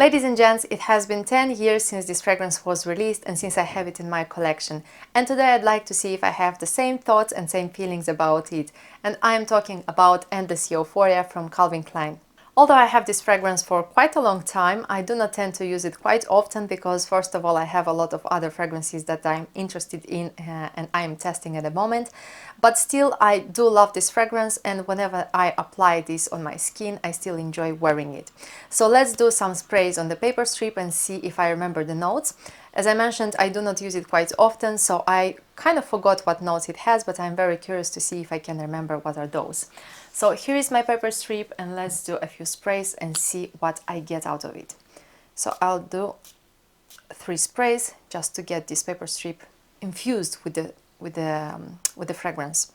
Ladies and gents, it has been 10 years since this fragrance was released and since I have it in my collection. And today I'd like to see if I have the same thoughts and same feelings about it. And I am talking about Endless Euphoria from Calvin Klein. Although I have this fragrance for quite a long time, I do not tend to use it quite often because first of all I have a lot of other fragrances that I'm interested in and I am testing at the moment. But still I do love this fragrance, and whenever I apply this on my skin I still enjoy wearing it. So let's do some sprays on the paper strip and see if I remember the notes. As I mentioned, I do not use it quite often, so I kind of forgot what notes it has, but I'm very curious to see if I can remember what are those. So here is my paper strip, and let's do a few sprays and see what I get out of it. So I'll do 3 sprays just to get this paper strip infused with the fragrance.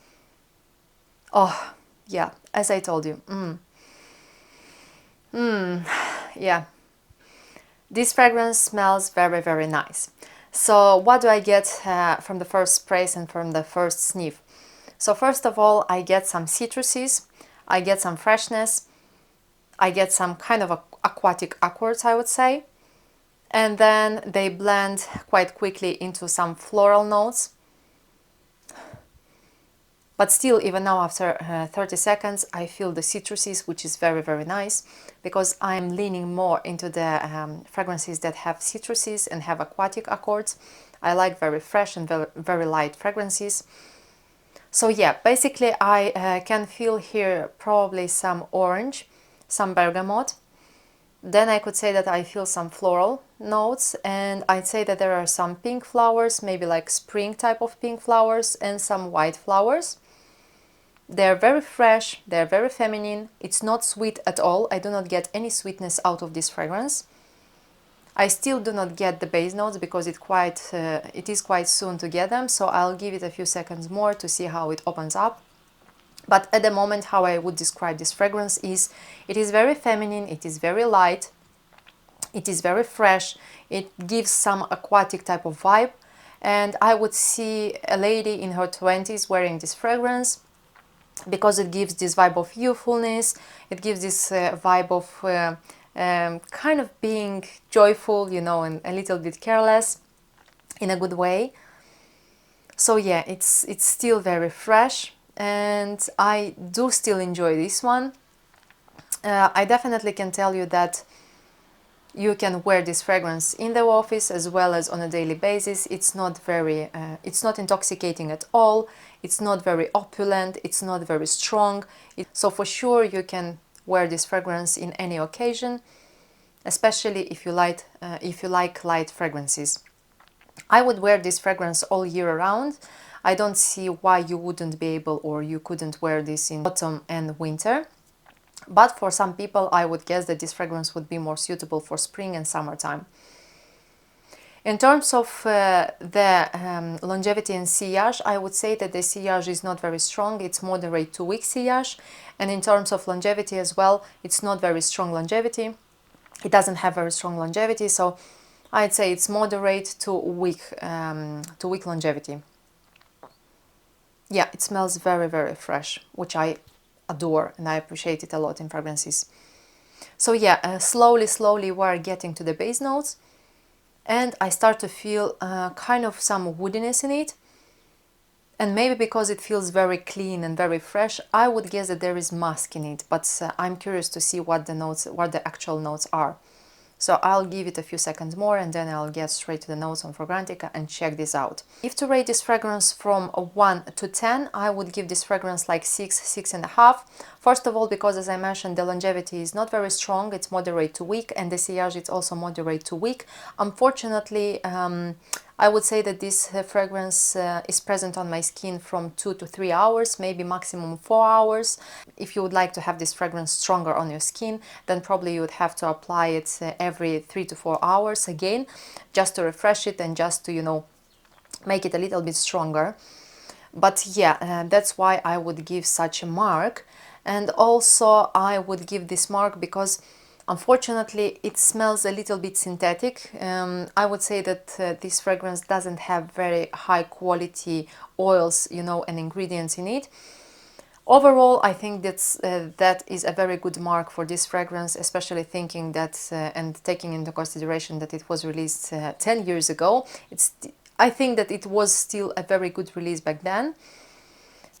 Oh yeah, as I told you, yeah, this fragrance smells very, very nice. So what do I get from the first sprays and from the first sniff? So first of all, I get some citruses, I get some freshness, I get some kind of aquatic accords, I would say, and then they blend quite quickly into some floral notes. But still, even now after 30 seconds, I feel the citruses, which is very, very nice, because I'm leaning more into the fragrances that have citruses and have aquatic accords. I like very fresh and very, very light fragrances. So yeah, basically I can feel here probably some orange, some bergamot. Then I could say that I feel some floral notes, and I'd say that there are some pink flowers, maybe like spring type of pink flowers, and some white flowers. They're very fresh, they're very feminine, it's not sweet at all, I do not get any sweetness out of this fragrance. I still do not get the base notes because it is quite soon to get them, so I'll give it a few seconds more to see how it opens up. But at the moment, how I would describe this fragrance is, it is very feminine, it is very light, it is very fresh, it gives some aquatic type of vibe, and I would see a lady in her 20s wearing this fragrance, because it gives this vibe of youthfulness, it gives this vibe of kind of being joyful, you know, and a little bit careless in a good way. So yeah, it's still very fresh, and I do still enjoy this one. I definitely can tell you that you can wear this fragrance in the office as well as on a daily basis. It's not intoxicating at all. It's not very opulent. It's not very strong. So for sure you can wear this fragrance in any occasion, especially if you like light fragrances. I would wear this fragrance all year around. I don't see why you wouldn't be able or you couldn't wear this in autumn and winter. But for some people, I would guess that this fragrance would be more suitable for spring and summertime. In terms of the longevity and sillage, I would say that the sillage is not very strong. It's moderate to weak sillage. And in terms of longevity as well, it's not very strong longevity. It doesn't have very strong longevity, so I'd say it's moderate to weak longevity. Yeah, it smells very, very fresh, which I adore and I appreciate it a lot in fragrances. So yeah, slowly we're getting to the base notes, and I start to feel kind of some woodiness in it. And maybe because it feels very clean and very fresh, I would guess that there is musk in it, but I'm curious to see what the actual notes are. So I'll give it a few seconds more and then I'll get straight to the notes on Fragrantica and check this out. If to rate this fragrance from 1 to 10, I would give this fragrance like 6, 6.5. First of all, because as I mentioned, the longevity is not very strong, it's moderate to weak, and the sillage is also moderate to weak. Unfortunately, I would say that this fragrance is present on my skin from 2 to 3 hours, maybe maximum 4 hours. If you would like to have this fragrance stronger on your skin, then probably you would have to apply it every 3 to 4 hours again, just to refresh it and just to, you know, make it a little bit stronger. But yeah, that's why I would give such a mark. And also I would give this mark because unfortunately it smells a little bit synthetic. I would say that this fragrance doesn't have very high quality oils, you know, and ingredients in it. Overall, I think that is a very good mark for this fragrance, especially thinking that and taking into consideration that it was released 10 years ago. I think that it was still a very good release back then.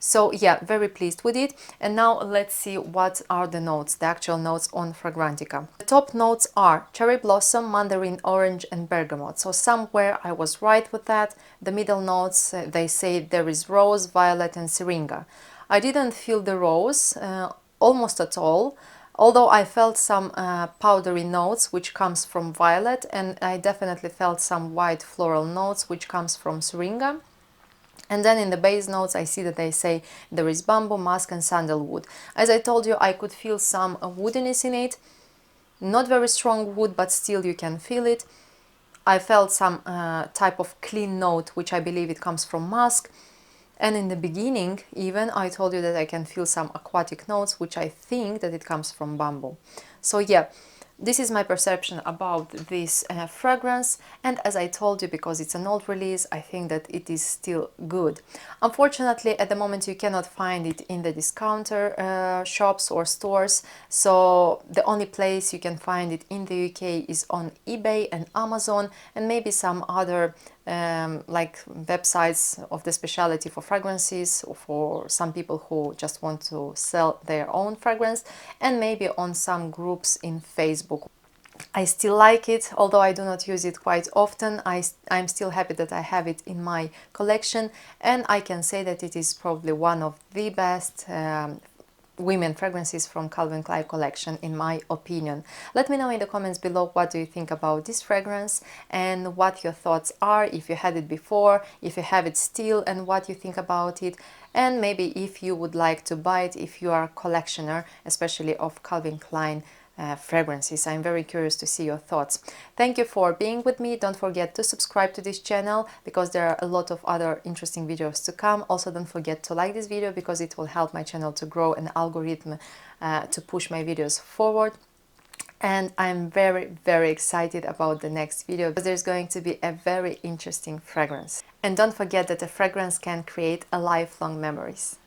So yeah, very pleased with it. And now let's see what are the notes, the actual notes on Fragrantica. The top notes are cherry blossom, mandarin orange and bergamot. So somewhere I was right with that. The middle notes, they say there is rose, violet and syringa. I didn't feel the rose almost at all, although I felt some powdery notes which comes from violet, and I definitely felt some white floral notes which comes from syringa. And then in the base notes, I see that they say there is bamboo, musk and sandalwood. As I told you, I could feel some woodiness in it. Not very strong wood, but still you can feel it. I felt some type of clean note, which I believe it comes from musk. And in the beginning, even, I told you that I can feel some aquatic notes, which I think that it comes from bamboo. So yeah, this is my perception about this fragrance, and as I told you, because it's an old release, I think that it is still good. Unfortunately, at the moment you cannot find it in the discounter shops or stores, so the only place you can find it in the UK is on eBay and Amazon, and maybe some other like websites of the specialty for fragrances, or for some people who just want to sell their own fragrance, and maybe on some groups in Facebook. I still like it, although I do not use it quite often. I'm still happy that I have it in my collection, and I can say that it is probably one of the best women fragrances from Calvin Klein collection, in my opinion. Let me know in the comments below what do you think about this fragrance and what your thoughts are, if you had it before, if you have it still, and what you think about it, and maybe if you would like to buy it if you are a collectioner, especially of Calvin Klein fragrances. I'm very curious to see your thoughts. Thank you for being with me. Don't forget to subscribe to this channel, because there are a lot of other interesting videos to come. Also, don't forget to like this video, because it will help my channel to grow an algorithm to push my videos forward. And I'm very, very excited about the next video, because there's going to be a very interesting fragrance. And don't forget that a fragrance can create a lifelong memories.